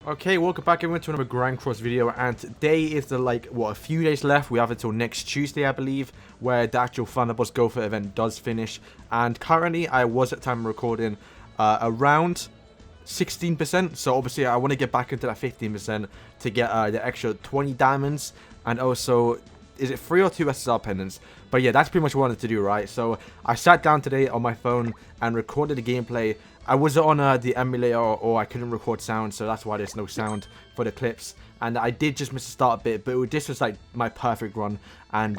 Okay, welcome back everyone to another Grand Cross video, and today is the a few days left. We have until next Tuesday, I believe, where the actual Final Boss Gowther event does finish. And currently, I was at time of recording around 16%, so obviously I want to get back into that 15% to get the extra 20 diamonds, and also, is it 3 or 2 SSR pendants? But yeah, that's pretty much what I wanted to do, right? So I sat down today on my phone and recorded the gameplay. I was on the emulator, or I couldn't record sound, so that's why there's no sound for the clips. And I did just miss the start a bit, but this was like my perfect run, and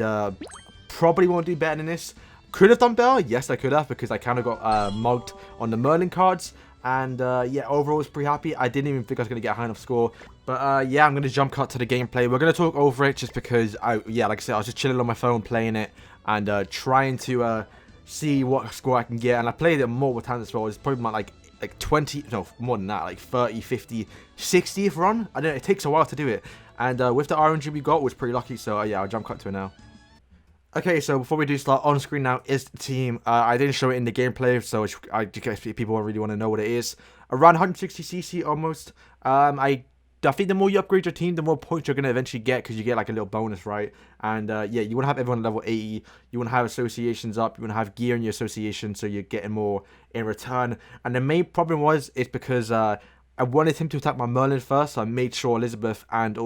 probably won't do better than this. Could have done better, yes I could have, because I kind of got mugged on the Merlin cards. And yeah, overall I was pretty happy. I didn't even think I was going to get a high enough score. But yeah, I'm going to jump cut to the gameplay. We're going to talk over it just because, yeah, like I said, I was just chilling on my phone playing it and trying to see what score I can get. And I played it multiple times as well. It's probably my like 20, no, more than that, like 30, 50, 60th run. I don't know, it takes a while to do it. And with the RNG we got, was pretty lucky. So yeah, I'll jump cut to it now. Okay, so before we do start, on screen now is the team. I didn't show it in the gameplay, so I guess people really want to know what it is. Around 160cc almost. I think the more you upgrade your team, the more points you're going to eventually get, because you get like a little bonus, right? And yeah, you want to have everyone level 80. You want to have associations up. You want to have gear in your association, so you're getting more in return. And the main problem is because I wanted him to attack my Merlin first, so I made sure Elizabeth and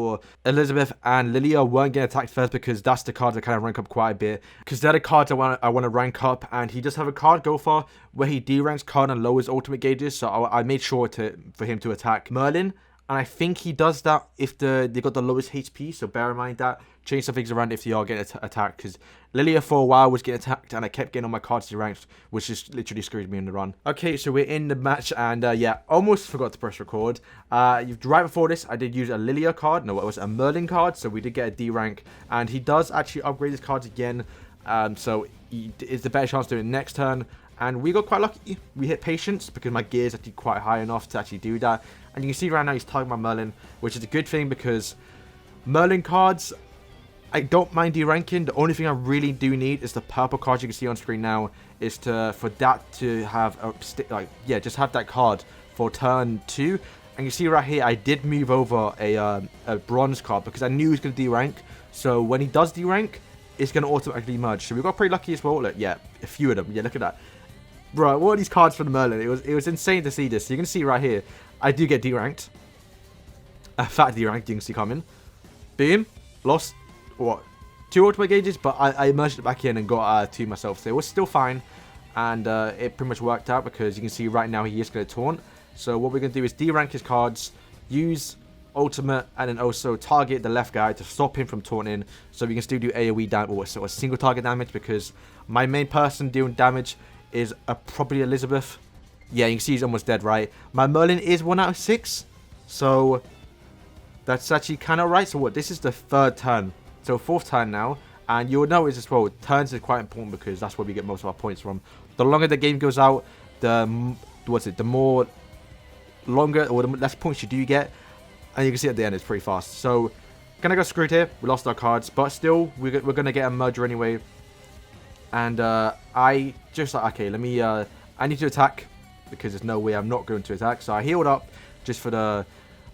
Lilia weren't getting attacked first, because that's the cards that kind of rank up quite a bit. Because they're the cards I want to rank up, and he does have a card Gowther where he D-ranks card and lowers ultimate gauges, so I made sure for him to attack Merlin. And I think he does that if they got the lowest HP, so bear in mind that. Change some things around if you are getting attacked, because Lilia for a while was getting attacked and I kept getting all my cards deranked, which just literally screwed me in the run. Okay, so we're in the match, and yeah, almost forgot to press record. Right before this, I did use a Lilia card. No, it was a Merlin card, so we did get a D rank, and he does actually upgrade his cards again, so it's the better chance to do it next turn. And we got quite lucky. We hit patience because my gear is actually quite high enough to actually do that. And you can see right now he's targeting my Merlin, which is a good thing because Merlin cards, I don't mind deranking. The only thing I really do need is the purple card you can see on screen now, is for that to have a just have that card for turn 2. And you see right here, I did move over a bronze card because I knew he was going to derank. So when he does derank, it's going to automatically merge. So we got pretty lucky as well. Look, yeah, a few of them. Yeah, look at that. Bro, what are these cards for the Merlin? It was insane to see this. So you can see right here, I do get deranked. A fat deranked, you can see coming. Boom. Lost, what, 2 ultimate gauges, but I merged it back in and got 2 myself. So it was still fine. And it pretty much worked out because you can see right now he is going to taunt. So what we're going to do is derank his cards, use ultimate, and then also target the left guy to stop him from taunting. So we can still do AoE damage, or single target damage, because my main person doing damage is probably Elizabeth. Yeah, you can see he's almost dead, right? My Merlin is 1 out of 6. So that's actually kind of right. So what? This is the 3rd turn. So 4th turn now. And you'll notice as well, turns is quite important because that's where we get most of our points from. The longer the game goes out, the more longer or the less points you do get. And you can see at the end it's pretty fast. So kind of got screwed here. We lost our cards, but still we're going to get a merger anyway. And I just like, okay, let me I need to attack because there's no way I'm not going to attack. So I healed up just for the,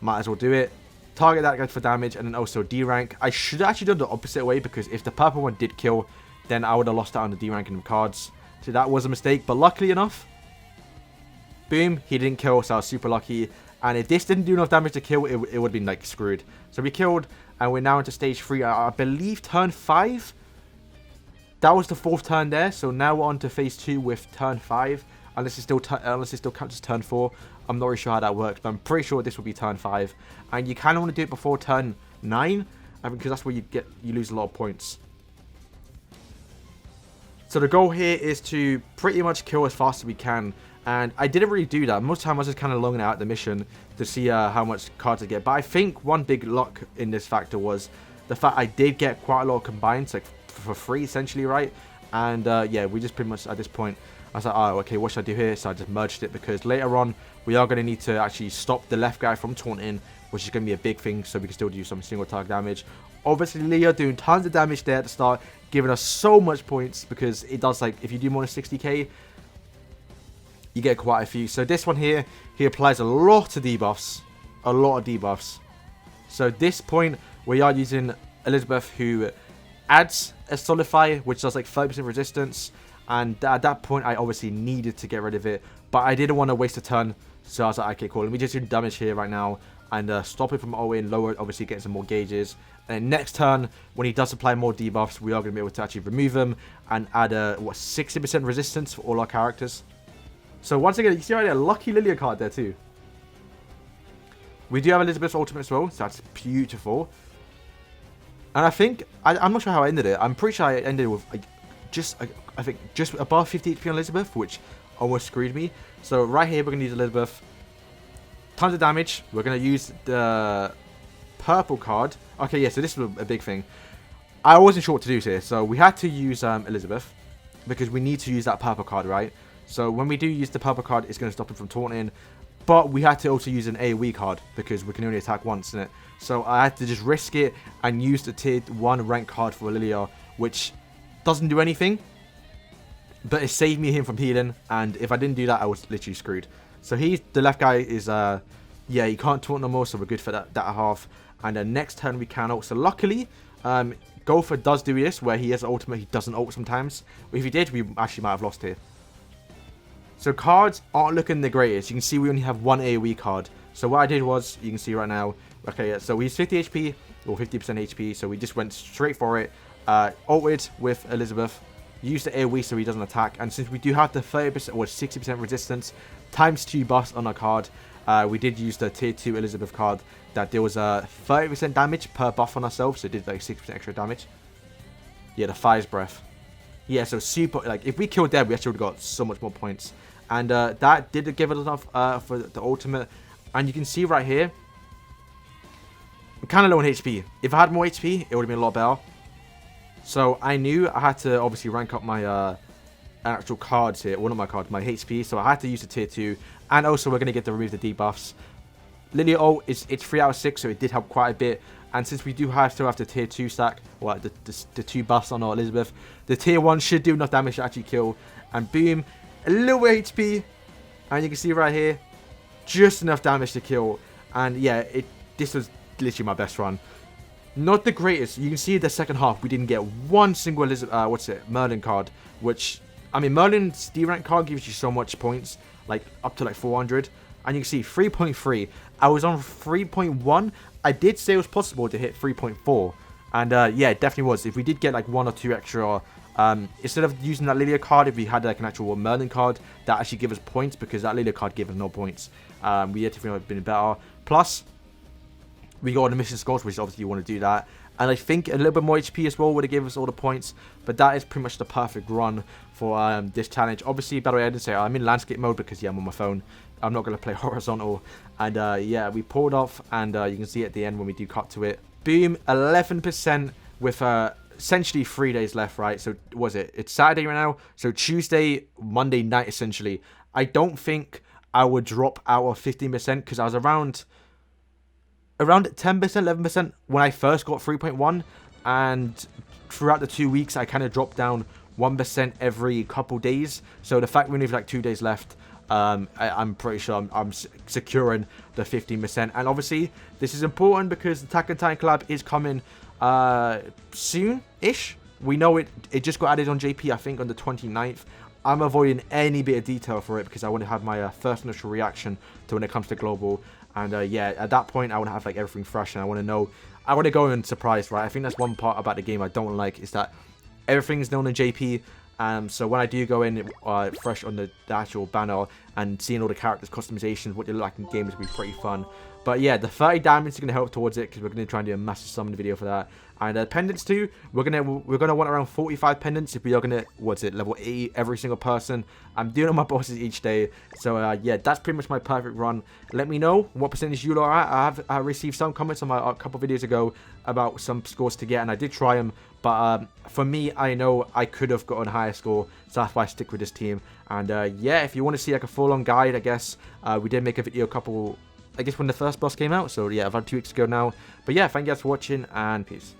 might as well do it. Target that guy for damage, and then also D-rank. I should actually done the opposite way, because if the purple one did kill, then I would have lost out on the D-ranking of cards. So that was a mistake, but luckily enough, boom, he didn't kill, so I was super lucky. And if this didn't do enough damage to kill, it would have been like screwed. So we killed, and we're now into stage 3. I believe turn 5. That was the 4th turn there, so now we're on to phase 2 with turn 5. Unless it still counts as turn 4. I'm not really sure how that works, but I'm pretty sure this will be turn 5. And you kind of want to do it before turn 9, because that's where you lose a lot of points. So the goal here is to pretty much kill as fast as we can. And I didn't really do that. Most of the time I was just kind of longing out the mission to see how much cards I get. But I think one big luck in this factor was the fact I did get quite a lot of combines, like for free essentially, right? And yeah, we just pretty much at this point, I was like, oh, okay, what should I do here? So I just merged it, because later on we are going to need to actually stop the left guy from taunting, which is going to be a big thing, so we can still do some single target damage. Obviously, Leo doing tons of damage there at the start, giving us so much points, because it does, like, if you do more than 60k, you get quite a few. So this one here, he applies a lot of debuffs. A lot of debuffs. So at this point, we are using Elizabeth, who adds a Solidify, which does like 30% resistance. And at that point, I obviously needed to get rid of it. But I didn't want to waste a turn. So I was like, okay, cool. Let me just do damage here right now. And stop it from owing, lower it, obviously getting some more gauges. And next turn, when he does apply more debuffs, we are going to be able to actually remove them. And add a, 60% resistance for all our characters. So once again, you see right there, lucky Lilia card there too. We do have Elizabeth's ultimate as well, so that's beautiful. And I think, I'm not sure how I ended it. I'm pretty sure I ended with like, I think just above 50 HP on Elizabeth, which almost screwed me. So right here, we're going to use Elizabeth. Tons of damage. We're going to use the purple card. Okay, yeah, so this was a big thing. I wasn't sure what to do here, so we had to use Elizabeth because we need to use that purple card, right? So when we do use the purple card, it's going to stop him from taunting. But we had to also use an AoE card because we can only attack once in it. So I had to just risk it and use the tier 1 rank card for Lilia, which doesn't do anything. But it saved me him from healing, and if I didn't do that, I was literally screwed. So the left guy is, yeah, he can't taunt no more, so we're good for that half. And then next turn we can ult. So luckily, Gowther does do this, where he has an ultimate, he doesn't ult sometimes. But if he did, we actually might have lost here. So cards aren't looking the greatest. You can see we only have one AoE card. So what I did was, you can see right now, okay, yeah, so he's 50 HP, or 50% HP, so we just went straight for it. Ulted with Elizabeth, used the AoE so he doesn't attack, and since we do have the 30% or 60% resistance, times 2 buffs on our card, we did use the tier 2 Elizabeth card that there was a 30% damage per buff on ourselves, so it did like 6% extra damage. Yeah, the Fire's Breath. Yeah, so super, like, if we killed that, we actually would have got so much more points. And that did give us enough for the ultimate. And you can see right here, I'm kind of low on HP. If I had more HP, it would have been a lot better. So I knew I had to obviously rank up my actual cards here. One of my cards, my HP. So I had to use the tier 2. And also we're going to get to remove the debuffs. Lilia ult, it's 3 out of 6, so it did help quite a bit. And since we do still have the tier 2 stack, or the 2 buffs on our Elizabeth, the tier 1 should do enough damage to actually kill. And boom, a little bit HP. And you can see right here, just enough damage to kill. And yeah, this was literally my best run. Not the greatest. You can see the second half, we didn't get one single Merlin card. Which, I mean, Merlin's D rank card gives you so much points, like up to like 400. And you can see 3.3. I was on 3.1. I did say it was possible to hit 3.4. And yeah, it definitely was. If we did get like 1 or 2 extra, instead of using that Lilia card, if we had like an actual Merlin card, that actually give us points, because that Lilia card gave us no points. We definitely would have been better. Plus, we got the mission scores, which obviously you want to do that. And I think a little bit more HP as well would have given us all the points. But that is pretty much the perfect run for this challenge. Obviously, by the way, I didn't say I'm in landscape mode because, yeah, I'm on my phone. I'm not going to play horizontal. And yeah, we pulled off. And you can see at the end when we do cut to it. Boom, 11% with essentially 3 days left, right? So, was it? It's Saturday right now. So, Tuesday, Monday night, essentially. I don't think I would drop out of 15% because I was around 10%, 11% when I first got 3.1, and throughout the 2 weeks I kind of dropped down 1% every couple days. So the fact we only have like 2 days left, I'm pretty sure I'm securing the 15%. And obviously this is important because the Attack on Titan collab is coming soon-ish. We know it just got added on JP, I think on the 29th. I'm avoiding any bit of detail for it because I want to have my first initial reaction to when it comes to global. And yeah, at that point, I want to have like everything fresh, and I want to know. I want to go in surprised, right? I think that's one part about the game I don't like, is that everything is known in JP. So when I do go in fresh on the actual banner and seeing all the characters, customizations, what they look like in game is going to be pretty fun. But yeah, the 30 damage is going to help towards it because we're going to try and do a massive summon video for that. And pendants too, we're gonna want around 45 pendants if we are gonna level 80 every single person. I'm doing on my bosses each day, so yeah, that's pretty much my perfect run. Let me know what percentage you are at. I received some comments on my couple videos ago about some scores to get, and I did try them, but for me, I know I could have gotten a higher score, so that's why I stick with this team. And yeah, if you want to see like a full-on guide, I guess we did make a video I guess when the first boss came out, so yeah, about 2 weeks ago now. But yeah, thank you guys for watching, and peace.